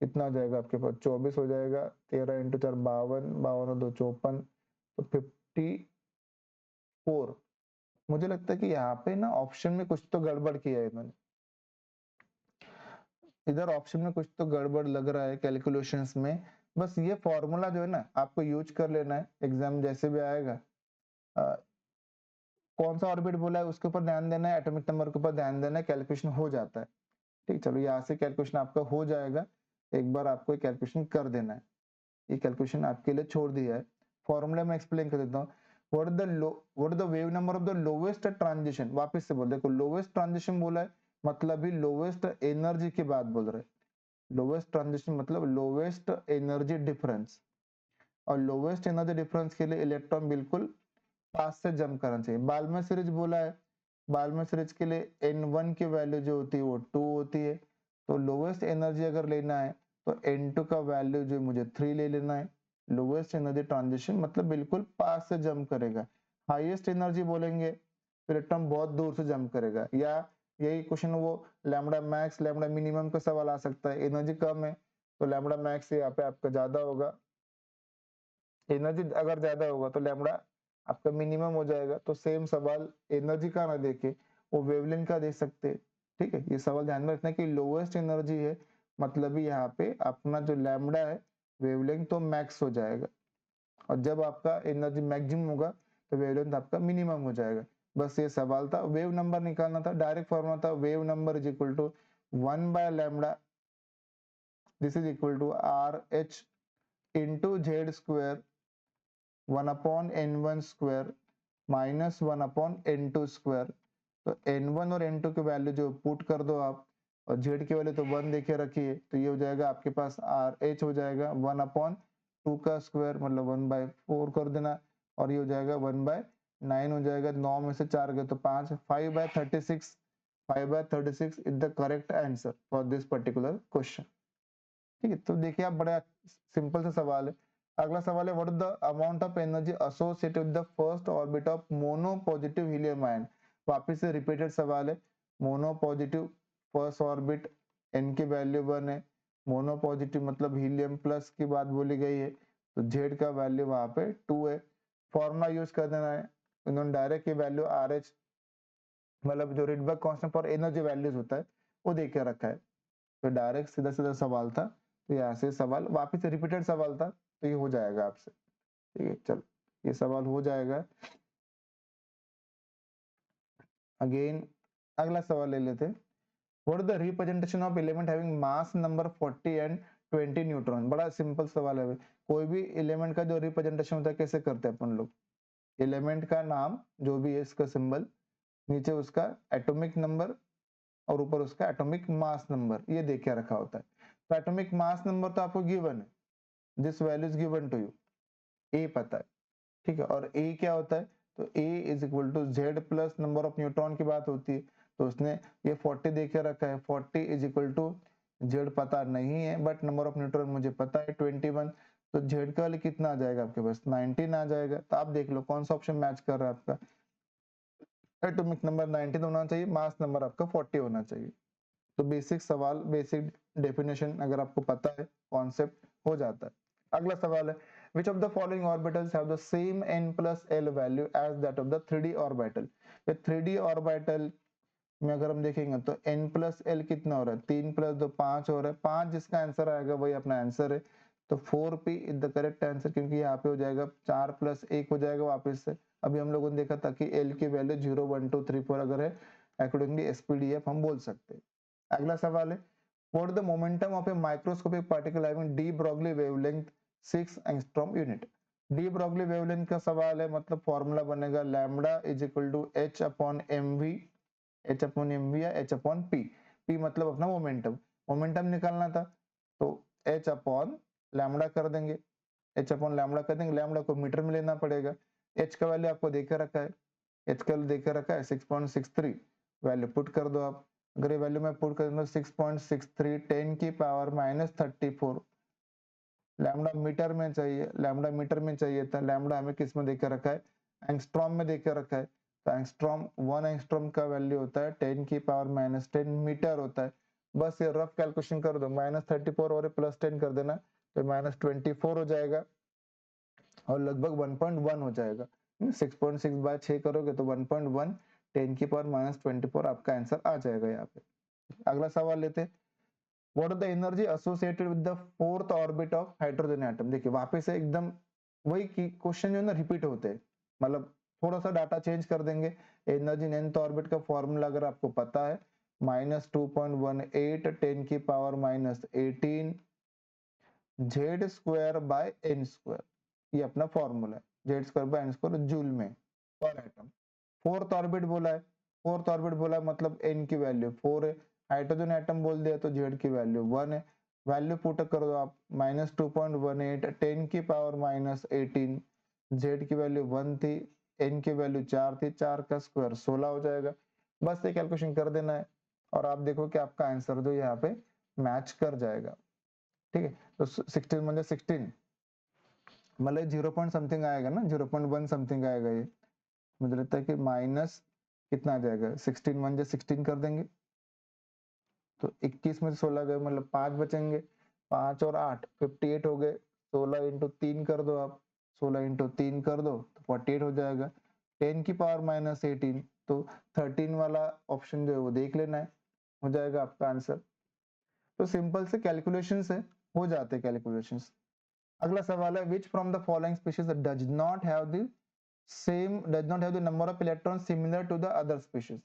कितना हो जाएगा आपके पास 24 हो जाएगा, 13 इंटू 4 52, 52 और 2 54, तो 54। मुझे लगता है कि यहाँ पे ना ऑप्शन में कुछ तो गड़बड़ किया है इन्होंने, इधर ऑप्शन में कुछ तो गड़बड़ लग रहा है कैलकुलेशंस में, बस ये फॉर्मूला जो है ना आपको यूज कर लेना है, एग्जाम जैसे भी आएगा कौन सा ऑर्बिट बोला है उसके ऊपर ध्यान देना है, एटॉमिक नंबर के ऊपर ध्यान देना है, कैलकुलेशन हो जाता है। ठीक, चलो यहाँ से कैलकुलेशन आपका हो जाएगा, एक बार आपको कैलकुलेशन कर देना है, ये कैलकुलेशन आपके लिए छोड़ दिया है, फॉर्मूला में एक्सप्लेन कर देता हूँ। What is the wave number of the lowest transition, वापस से बोल देखो लोवेस्ट ट्रांजिशन बोला है मतलब ही लोवेस्ट एनर्जी की बात बोल रहे हैं, लोवेस्ट ट्रांजिशन मतलब लोवेस्ट एनर्जी डिफरेंस, और लोवेस्ट एनर्जी डिफरेंस के लिए इलेक्ट्रॉन बिल्कुल पास से जंप करना चाहिए। बाल्मर सीरीज बोला है, बाल्मर सीरीज के लिए n1 की वैल्यू जो होती है वो 2 होती है, तो लोवेस्ट एनर्जी अगर लेना है तो n2 का वैल्यू जो मुझे 3 ले लेना है, लोवेस्ट एनर्जी ट्रांजिशन मतलब बिल्कुल पास से जंप करेगा, हाईएस्ट एनर्जी बोलेंगे तो इलेक्ट्रॉन बहुत दूर से जंप करेगा, या यही क्वेश्चन वो लैम्बडा मैक्स लैम्बडा मिनिमम का सवाल आ सकता है, एनर्जी कम है तो लैम्बडा मैक्स यहाँ पे आपका ज्यादा होगा, एनर्जी अगर ज्यादा होगा तो लैम्बडा आपका मिनिमम हो जाएगा, तो सेम सवाल एनर्जी का ना देके वो वेवलेंथ का दे सकते हैं। ठीक है, ये सवाल ध्यान में रखना कि लोवेस्ट एनर्जी है मतलब यहाँ पे अपना जो लैम्बडा है वेवलेंथ तो मैक्स हो जाएगा, और जब आपका एनर्जी मैक्सिमम होगा तो वेवलेंथ आपका मिनिमम हो जाएगा। बस ये सवाल था, वेव नंबर निकालना था, डायरेक्ट फॉर्मूला था wave number is equal to 1 by lambda, this is equal to R H into Z square 1 upon n1 square minus 1 upon n2 square, तो n1 और n2 की वैल्यू जो पुट कर दो आप, और z की वैल्यू तो 1 देखे रखिए, तो ये हो जाएगा आपके पास आर एच हो जाएगा 1 अपॉन 2 का स्क्वायर मतलब 1/4 कर देना, और ये हो जाएगा 1/9 हो जाएगा, 9 में से 4 गए तो 5, 5/36, 5/36 is the correct answer for this particular question. ठीक है, तो देखिए आप बड़ा सिंपल सा सवाल है। अगला सवाल है what is the amount of energy associated with the first orbit of mono positive helium ion, वापस से रिपीटेड सवाल है, mono positive first orbit n की वैल्यू 1 है, मोनो पॉजिटिव मतलब हीलियम प्लस की बात बोली गई है, तो जेड का वैल्यू वहां पे 2 है। फॉर्मूला यूज कर देना है, इन्होंने डायरेक्ट की वैल्यू आर एच मतलब जो Rydberg constant for energy values होता है वो दे के रखा है। तो डायरेक्ट सीधा सीधा सवाल था, तो यहाँ से सवाल वापिस रिपीटेड सवाल था, तो ये हो जाएगा आपसे। ठीक है, चलो ये सवाल हो जाएगा। अगेन अगला सवाल ले लेते हैं। What is the representation of element having mass number 40 and 20 neutron? बड़ा सिंपल सवाल है। कोई भी एलिमेंट का जो रिप्रेजेंटेशन होता है कैसे करते हैं अपन लोग? एलिमेंट का नाम जो भी है इसका सिंबल, नीचे उसका एटॉमिक नंबर और ऊपर उसका एटॉमिक मास नंबर, ये देख रखा होता है। तो एटॉमिक मास नंबर तो आपको गिवन है, this value is given to you, A पता है। ठीक है, और ए क्या होता है? तो A is equal to Z plus number of neutron की बात होती है। तो उसने ये 40 देके रखा है, 40 इज इक्वल टू जेड पता नहीं है बट नंबर ऑफ न्यूट्रॉन मुझे पता है 21। तो जेड का वाले कितना आ जाएगा आपके पास? 19 आ जाएगा। तो आप देख लो कौन सा ऑप्शन मैच कर रहा है आपका। एटॉमिक नंबर 19 होना चाहिए, मास नंबर आपका 40 होना चाहिए। तो बेसिक सवाल, बेसिक डेफिनेशन अगर आपको पता है, कॉन्सेप्ट हो जाता है। अगला सवाल है, which of the following orbitals have the same n plus l value as that of the 3d orbital? ये 3d orbital में अगर हम देखेंगे तो n plus l कितना हो रहा है? 3 plus 2 5 हो रहा है। 5 जिसका आंसर आएगा वही अपना आंसर है। तो 4p is the correct answer, क्योंकि यहाँ पे हो जाएगा 4 प्लस 1 हो जाएगा वापस से। अभी हम लोगों ने देखा था कि l की वैल्यू 0 1 2 3 4 अगर है, अकॉर्डिंगली एसपीडीएफ हम बोल सकते हैं। अगला सवाल है, what is the momentum of a microscopic particle having de Broglie wavelength 6 angstrom unit? De Broglie wavelength का सवाल है, मतलब फॉर्मूला बनेगा lambda is equal to H upon M we, H upon M v या एच अपॉन पी। पी मतलब अपना momentum, momentum निकालना था तो एच अपॉन लैम्बडा कर देंगे, एच अपॉन लैम्बडा कर देंगे। लैम्बडा को मीटर में लेना पड़ेगा। एच का वैल्यू आपको देकर रखा है, एच का वैल्यू देकर रखा है 6.63, वैल्यू पुट कर दो आप। अगर ये वैल्यू मैं पुट कर दूं 6.63 10 की पावर माइनस 34, लैम्बडा मीटर में चाहिए, लैम्बडा मीटर में चाहिए था, लैम्बडा हमें किस में देकर रखा है? एंगस्ट्रॉम में देकर रखा है। तो एंगस्ट्रॉम 1 एंगस्ट्रॉम का वैल्यू होता है 10 की पावर माइनस 10 मीटर होता है। बस ये रफ कैलकुलेशन कर दो, माइनस 34 और प्लस 10 कर देना, तो माइनस 24 हो जाएगा और लगभग 1.1 हो जाएगा। 6.6 बाय 6 करोगे तो 1.1, 10 की पावर माइनस 24 आपका आंसर आ जाएगा यहाँ पे। अगला सवाल लेते हैं, what is the energy associated with the fourth orbit of hydrogen atom? देखिए वापस से एकदम वही की क्वेश्चन जो है ना रिपीट होते हैं, मतलब थोड़ा सा डाटा चेंज कर देंगे। एनर्जी nth ऑर्बिट का फॉर्मूला अगर आपको पता है, माइनस 2.18 10 की power minus 18 Z square by n square, ये अपना फॉर्मूला है। Z square by n square joule में पर एटम। फोर्थ ऑर्बिट बोला है, फोर्थ ऑर्बिट बोला मतलब एन की वैल्यू 4 है, हाइड्रोजन एटम बोल दिया तो जेड की वैल्यू 1 है। वैल्यू पुट कर दो आप, माइनस 2.18 10 की पावर माइनस 18, जेड की वैल्यू 1 थी, एन की वैल्यू 4 थी, 4 का स्क्वायर 16 हो जाएगा। बस ये कैलकुलेशन कर देना है और आप देखो कि आपका आंसर जो यहाँ पे मैच कर जाएगा। ठीक है, तो 16 म्हणजे 16 मतलब 0 पॉइंट समथिंग आएगा ना, 0.1 समथिंग आएगा ये। मुझे लगता है कि माइनस कितना आ जाएगा, 16 म्हणजे 16 कर देंगे तो 21 में से 16 गए मतलब 5 बचेंगे, 5 और 8 58 हो गए। 16 इंटू 3 कर दो आप, 16 इंटू 3 कर दो तो 48 हो जाएगा। 10 की पावर माइनस 18, तो 13 वाला ऑप्शन जो है वो देख लेना है, हो जाएगा आपका आंसर। तो सिंपल से कैलकुलेशन से हो जाते कैलकुलेशंस। अगला सवाल है, which from the following species does not have the number of electrons similar to the other species?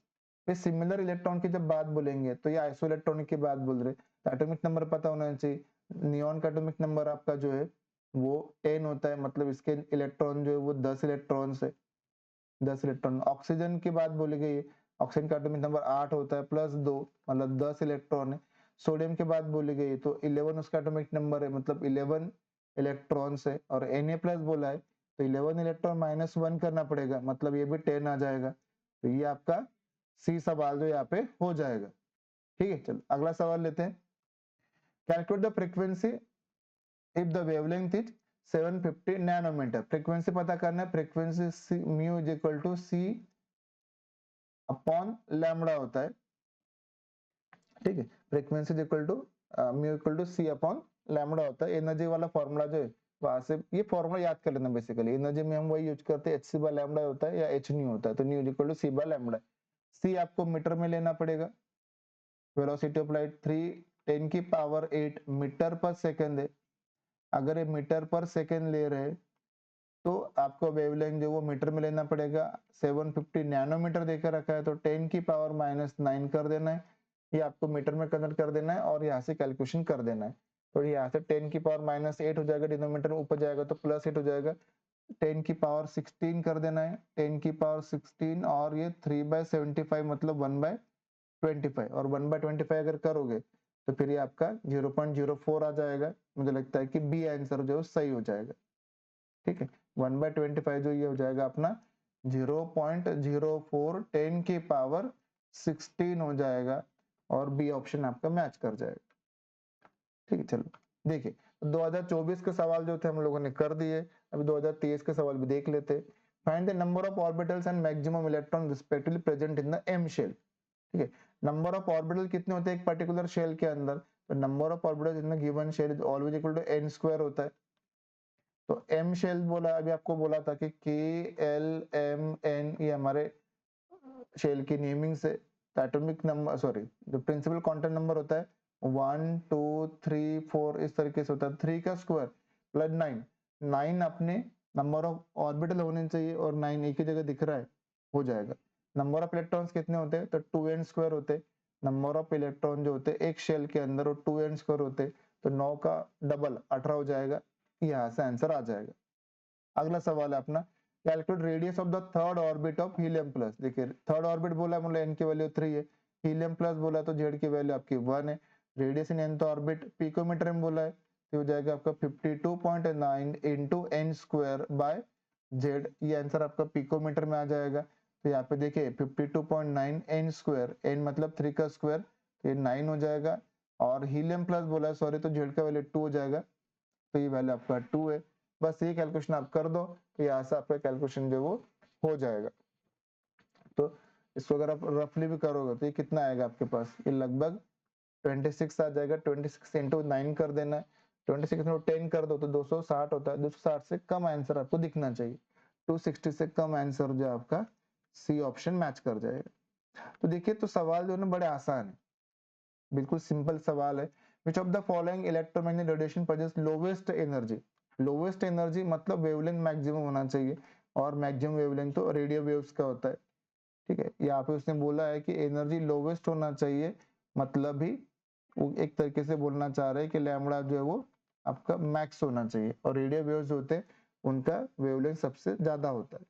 ये सिमिलर इलेक्ट्रॉन की जब बात बोलेंगे तो ये आइसो इलेक्ट्रॉनिक की बात बोल रहे, तो एटॉमिक नंबर पता होना चाहिए। नियॉन का एटॉमिक नंबर आपका जो है वो 10 होता है, मतलब इसके इलेक्ट्रॉन जो है वो 10 इलेक्ट्रॉन है, 10 इलेक्ट्रॉन। ऑक्सीजन की बात बोली गई है, ऑक्सीजन का एटॉमिक नंबर 8 होता है प्लस 2 मतलब 10 इलेक्ट्रॉन है। सोडियम की बात बोली गई है तो 11 उसका एटॉमिक नंबर है, मतलब 11 इलेक्ट्रॉन्स है। और Na प्लस बोला है तो 11 इलेक्ट्रॉन माइनस 1 करना पड़ेगा, मतलब ये भी 10 आ जाएगा। तो ये आपका सी सवाल जो यहाँ पे हो जाएगा। ठीक है, चलो अगला सवाल लेते हैं, calculate the frequency if the wavelength is 750 nanometre. Frequency पता करना है, frequency mu is equal to c upon lambda होता है। ठीक है, frequency is equal to mu equal to c upon lambda होता है। एनर्जी वाला फॉर्मूला जो है वहां से ये फॉर्मूला याद कर लेना। बेसिकली एनर्जी में हम वही यूज करते हैं, एच सी बाय लैम्डा होता है या एच न्यू होता है, तो nu equal to C by lambda. C आपको मीटर में लेना पड़ेगा, वेलोसिटी ऑफ लाइट 3 × 10⁸ मीटर पर सेकंड है। अगर ये मीटर पर सेकंड ले रहे तो आपको वेवलेंथ जो वो मीटर में लेना पड़ेगा। 750 नैनोमीटर देकर रखा है तो 10⁻⁹ कर देना है, ये आपको मीटर में कन्वर्ट कर देना है और यहाँ से कैलकुलेशन कर देना है। तो यहाँ से 10⁻⁸ हो जाएगा, डिनोमिनेटर ऊपर जाएगा तो +8 हो जाएगा। 10⁻16 कर देना है, 10⁻16 और ये 3/75 मतलब 1/25, और 1/25 अगर करोगे तो फिर ये आपका 0.04 आ जाएगा। मुझे लगता है कि बी आंसर जो सही हो जाएगा। ठीक है, 1/25 जो ये हो जाएगा अपना 0.04 10⁻16 हो जाएगा और बी ऑप्शन आपका मैच कर जाएगा। ठीक है, चलो देखिए 2024 के सवाल जो थे हम लोगों ने कर दिए। अभी 2023 के सवाल भी देख लेते। Find the number of orbitals and maximum electron respectively present in the M shell. ठीक है, नंबर ऑफ ऑर्बिटल कितने होते हैं एक पर्टिकुलर शेल के अंदर, तो number of orbital in the given shell is always equal to n² होता है। तो एम शेल बोला, अभी आपको बोला था कि K L M N ये हमारे शेल की नेमिंग से एटॉमिक नंबर, सॉरी जो प्रिंसिपल क्वांटम नंबर होता है 1 2 3 4 इस तरीके से होता है। 3 का स्क्वायर प्लस 9 अपने नंबर ऑफ ऑर्बिटल होने चाहिए और 9 एक ही जगह दिख रहा है, हो जाएगा। नंबर ऑफ इलेक्ट्रॉन्स कितने होते हैं तो 2n² होते। नंबर ऑफ इलेक्ट्रॉन जो होते एक शेल के अंदर वो 2n² होते, तो 9 का डबल 18 हो जाएगा। यहाँ से आंसर आ जाएगा। अगला सवाल है अपना, calculate radius of the third orbit of helium plus. देखिए थर्ड ऑर्बिट बोला मतलब एन की वैल्यू 3 है, हीलियम प्लस बोला तो जेड की वैल्यू आपकी 1 है। Radius in nth orbit picometre में बोला है तो हो जाएगा आपका 52.9 इंटू n² बाय जेड, ये आंसर आपका पिकोमीटर में आ जाएगा। तो यहाँ पे देखिए 52.9 n², n मतलब 3 का स्क्वायर, तो ये 9 हो जाएगा। और हीलियम प्लस बोला है सॉरी, तो जेड का वैल्यू 2 हो जाएगा, तो ये वैल्यू आपका 2 है। बस ये कैलकुलेशन आप कर दो तो यहाँ से आपका कैलकुलेशन जो वो हो जाएगा। तो इसको अगर आप रफली भी करोगे तो ये कितना आएगा आपके पास, ये लगभग 26 आ जाएगा। 26 इंटू 9 कर देना है, 26 इंटू 10 कर दो तो 260 होता है। 260 से कम आंसर आपको दिखना चाहिए, 260 से कम आंसर जो आपका सी ऑप्शन मैच कर जाएगा। तो देखिए तो सवाल जो है ना बड़े आसान है, बिल्कुल सिंपल सवाल है। विच of the following electromagnetic radiation produce lowest energy. Lowest energy मतलब वेवलेंथ मैक्सिमम होना चाहिए, और मैक्सिमम वेवलेंथ तो रेडियो वेव्स का होता है। ठीक है, यहाँ पे उसने बोला है कि एनर्जी लोवेस्ट होना चाहिए, मतलब ही वो एक तरीके से बोलना चाह रहे हैं कि लैम्बडा जो है वो आपका मैक्स होना चाहिए, और रेडियो वेव्स होते हैं उनका वेवलेंथ सबसे ज्यादा होता है।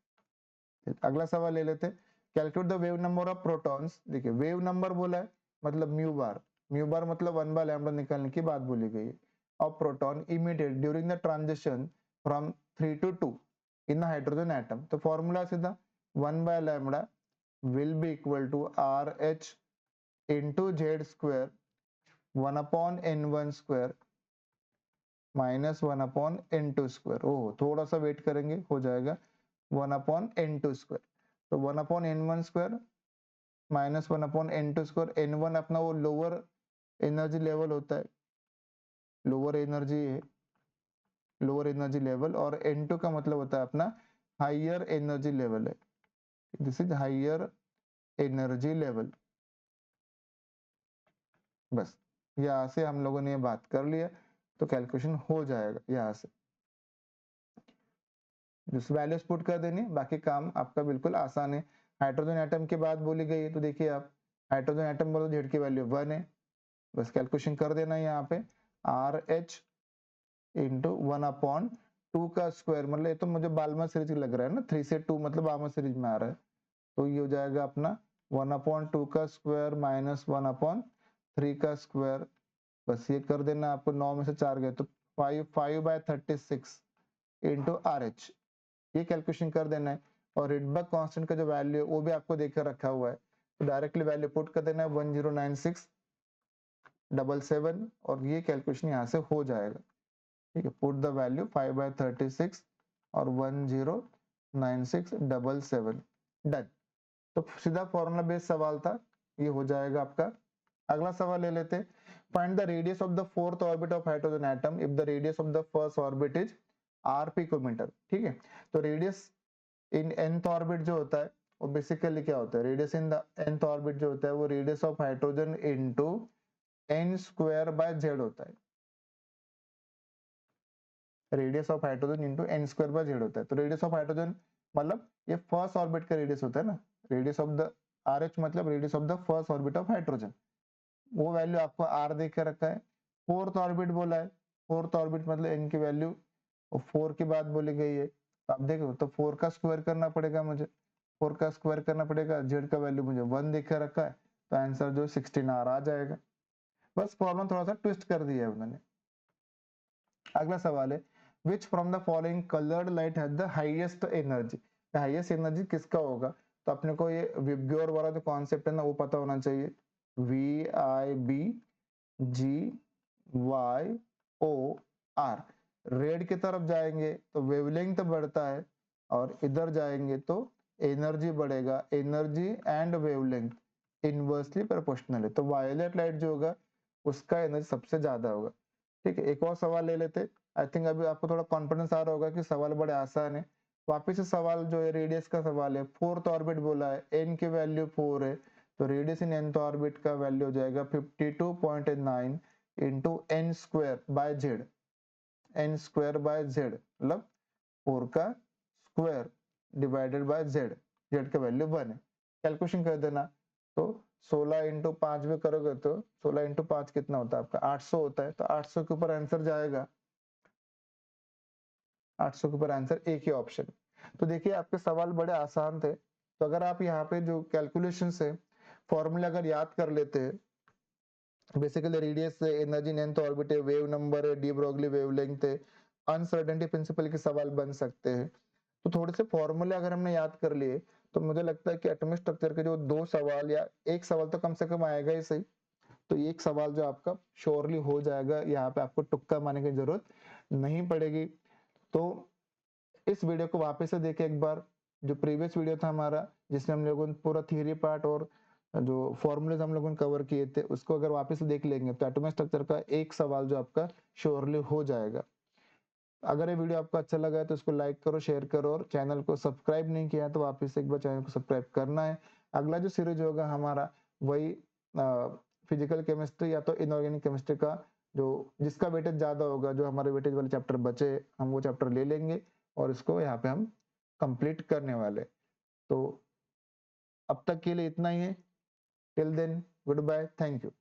अगला सवाल ले लेते हैं, calculate the wave number of protons. देखिए वेव नंबर बोला है मतलब म्यू बार मतलब 1/λ निकालने की बात बोली गई है। Of proton emitted during the transition from 3 to 2 in the hydrogen atom. तो फॉर्मूला सीधा 1/λ will be equal to RH into Z square 1/n1² minus 1/n2²। ओह थोड़ा सा वेट करेंगे, हो जाएगा 1/n2²। तो 1/n1² माइनस 1/n2²। n1 अपना वो लोअर एनर्जी लेवल होता है, लोअर एनर्जी लेवल, और n2 का मतलब होता है अपना हायर एनर्जी लेवल है। This is higher energy level. बस यहाँ से हम लोगों ने ये बात कर लिया तो कैलकुलेशन हो जाएगा। यहाँ से जिस वैल्यूज पुट कर देनी, बाकी काम आपका बिल्कुल आसान है। हाइड्रोजन एटम की बात बोली गई है तो देखिए आप हाइड्रोजन एटम बोलो जेड की वैल्यू 1 है, बस कैलकुलेशन कर देना है यहाँ पे RH इंटू 1/2 का स्क्वायर, मतलब ये तो मुझे बाल्मर सीरीज लग रहा है ना, 3 से 2 मतलब बाल्मर सीरीज में आ रहा है, तो ये हो जाएगा अपना 1/2 का स्क्वायर माइनस 1/3 का स्क्वायर। बस ये कर देना, आपको 9 में से 4 गए तो 5/36 इंटू RH, ये कैलकुलेशन कर देना है। और रिडबर्ग कांस्टेंट का जो वैल्यू है वो भी आपको देकर रखा हुआ है, तो डायरेक्टली वैल्यू पुट कर देना है 109677, और ये कैलकुलेशन यहाँ से हो जाएगा। ठीक है, पुट द वैल्यू 5/36 और 109677, डन। तो सीधा फॉर्मूला बेस्ड सवाल था, ये हो जाएगा आपका। अगला सवाल ले लेते हैं, Find the radius of the fourth orbit of hydrogen atom if the radius of the first orbit is r picometer. ठीक है, तो रेडियस इन nth ऑर्बिट जो होता है वो बेसिकली क्या होता है, radius in the nth orbit जो होता है वो radius of hydrogen into n square by z होता है। Radius of hydrogen into n square by z होता है। तो रेडियस ऑफ हाइड्रोजन मतलब ये फर्स्ट ऑर्बिट का रेडियस होता है ना, रेडियस ऑफ द RH मतलब radius of the first orbit of hydrogen, वो वैल्यू आपको r दे के रखा है। फोर्थ ऑर्बिट बोला है, फोर्थ ऑर्बिट मतलब n की वैल्यू 4 की बात बोली गई है। आप देखो तो 4 का स्क्वायर करना पड़ेगा मुझे, 4 का स्क्वायर करना पड़ेगा, z का वैल्यू मुझे 1 दे के रखा है, तो आंसर जो 16r आ जाएगा। बस प्रॉब्लम थोड़ा सा ट्विस्ट कर दिया है उन्होंने। अगला सवाल है, which from the following colored light has the highest energy? Highest energy किसका होगा? तो अपने को ये विबग्योर वाला जो कॉन्सेप्ट है ना वो पता होना चाहिए। VIBGYOR, रेड की तरफ जाएंगे तो वेवलेंथ बढ़ता है और इधर जाएंगे तो एनर्जी बढ़ेगा। Energy and wavelength inversely proportional है, तो वायलेट लाइट जो होगा उसका एनर्जी सबसे ज्यादा होगा। ठीक है, एक और सवाल ले लेते। आई थिंक अभी आपको थोड़ा कॉन्फिडेंस आ रहा होगा कि सवाल बड़े आसान है। वापिस से सवाल जो है रेडियस का सवाल है, फोर्थ ऑर्बिट बोला है, n की वैल्यू 4 है, तो रेडियस इन nth ऑर्बिट का वैल्यू हो जाएगा 52.9 into n square by z, n square by z मतलब 4 का square divided by z, z का वैल्यू 1 है। कैलकुलेशन कर देना, तो 16 इंटू 5 भी करोगे तो 16 इंटू 5 कितना होता है आपका 800 होता है, तो 800 के ऊपर आंसर जाएगा, 800 के ऊपर आंसर एक ही ऑप्शन। तो देखिए आपके सवाल बड़े आसान थे, तो अगर आप यहाँ पे जो कैलकुलेशन है फॉर्मूला अगर याद कर लेते हैं, बेसिकली रेडियस है, एनर्जी nth ऑर्बिट है, वेव नंबर है, डी ब्रोगली वेवलेंथ है, अनसर्टेनिटी प्रिंसिपल के सवाल बन सकते हैं। तो थोड़े से फॉर्मूले अगर हमने याद कर लिए तो मुझे लगता है कि एटॉमिक स्ट्रक्चर के जो 2 सवाल या एक सवाल तो कम से कम आएगा ही सही, तो एक सवाल जो आपका श्योरली हो जाएगा, यहाँ पे आपको तुक्का मारने की जरूरत नहीं पड़ेगी। तो इस वीडियो को वापस से देखें एक बार, जो प्रीवियस वीडियो था हमारा जिसमें हम लोगों ने पूरा थियरी पार्ट और जो फॉर्मूलेज हम लोगों ने कवर किए थे उसको अगर वापस से देख लेंगे तो एटॉमिक स्ट्रक्चर का एक सवाल जो आपका श्योरली हो जाएगा। अगर ये वीडियो आपको अच्छा लगा है तो इसको लाइक करो, शेयर करो, और चैनल को सब्सक्राइब नहीं किया तो वापस से एक बार चैनल को सब्सक्राइब करना है। अगला जो सीरीज होगा हमारा वही फिजिकल केमिस्ट्री या तो इनऑर्गेनिक केमिस्ट्री का, जो जिसका वेटेज ज्यादा होगा, जो हमारे वेटेज वाले चैप्टर बचे हम वो चैप्टर ले लेंगे और इसको यहाँ पे हम कंप्लीट करने वाले। तो अब तक के लिए इतना ही है। Till then goodbye, thank you.